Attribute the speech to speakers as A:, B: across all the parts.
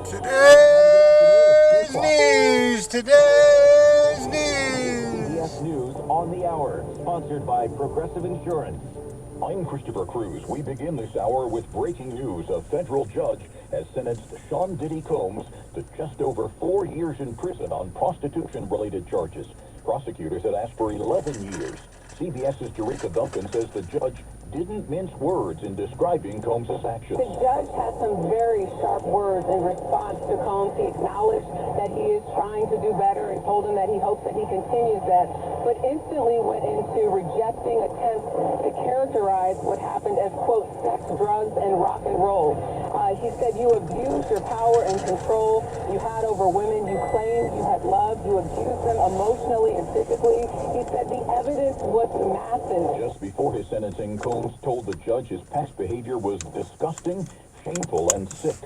A: Today's news.
B: CBS News on the Hour, sponsored by Progressive Insurance. I'm Christopher Cruz. We begin this hour with breaking news. A federal judge has sentenced Sean Diddy Combs to just over 4 years in prison on prostitution-related charges. Prosecutors had asked for 11 years. CBS's Jerika Duncan says the judge didn't mince words in describing Combs' actions.
C: The judge had some very sharp words in response to Combs. He acknowledged that he is trying to do better and told him that he hopes that he continues that, but instantly went into rejecting attempts to characterize what happened as, quote, sex, drugs, and rock and roll. He said you abused your power and control you had over women you claimed you had loved. You abused them emotionally and physically. He said the evidence was massive.
B: Just before his sentencing, Combs told the judge his past behavior was disgusting, shameful, and sick.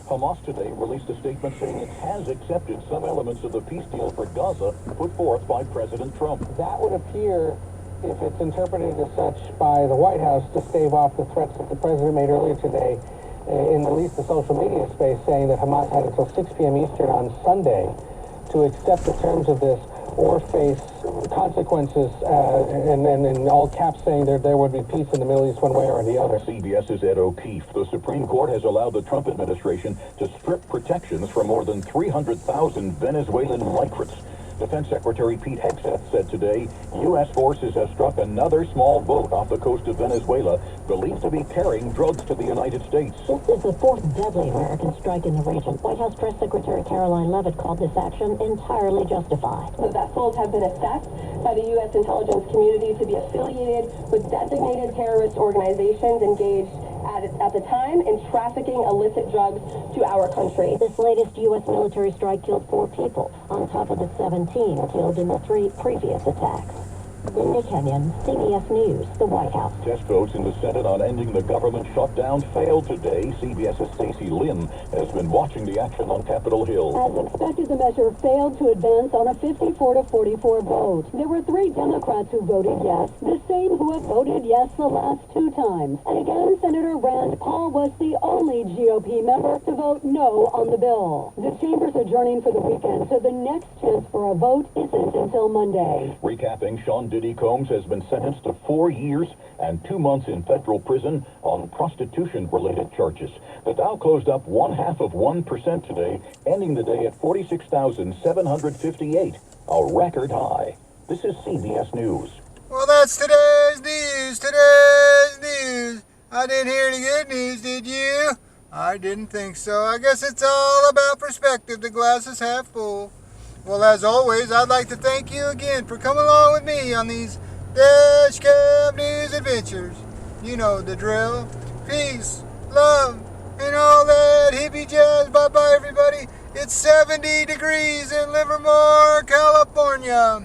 B: Hamas today released a statement saying it has accepted some elements of the peace deal for Gaza put forth by President Trump.
D: That would appear, if it's interpreted as such by the White House, to stave off the threats that the president made earlier today in at least the social media space, saying that Hamas had until 6 p.m. Eastern on Sunday to accept the terms of this or face consequences, and in all caps saying there would be peace in the Middle East one way or the other.
B: CBS's Ed O'Keefe. The Supreme Court has allowed the Trump administration to strip protections from more than 300,000 Venezuelan migrants. Defense Secretary Pete Hegseth said today U.S. forces have struck another small boat off the coast of Venezuela, believed to be carrying drugs to the United States.
E: This is the fourth deadly American strike in the region. White House Press Secretary Caroline Leavitt called this action entirely justified.
C: The vessels have been assessed by the U.S. intelligence community to be affiliated with designated terrorist organizations engaged at the time in trafficking illicit drugs to our country.
E: This latest U.S. military strike killed 4 people, on top of the 17 killed in the 3 previous attacks. Linda Kenyon, CBS News, the White House.
B: Test votes in the Senate on ending the government shutdown failed today. CBS's Stacey Lynn has been watching the action on Capitol Hill.
F: As expected, the measure failed to advance on a 54-44 vote. There were 3 Democrats who voted yes, the same who have voted yes the last 2 times. And again, Senator Rand Paul was the only GOP member to vote no on the bill. The chamber's adjourning for the weekend, so the next chance for a vote isn't until Monday.
B: Recapping, Sean Diddy Combs has been sentenced to 4 years and 2 months in federal prison on prostitution-related charges. The Dow closed up 0.5% today, ending the day at 46,758, a record high. This is CBS News.
A: Well, that's today's news. Today's news. I didn't hear any good news, did you? I didn't think so. I guess it's all about perspective. The glass is half full. Well, as always, I'd like to thank you again for coming along with me on these Dash Cam News adventures. You know the drill. Peace, love, and all that hippie jazz. Bye-bye, everybody. It's 70 degrees in Livermore, California.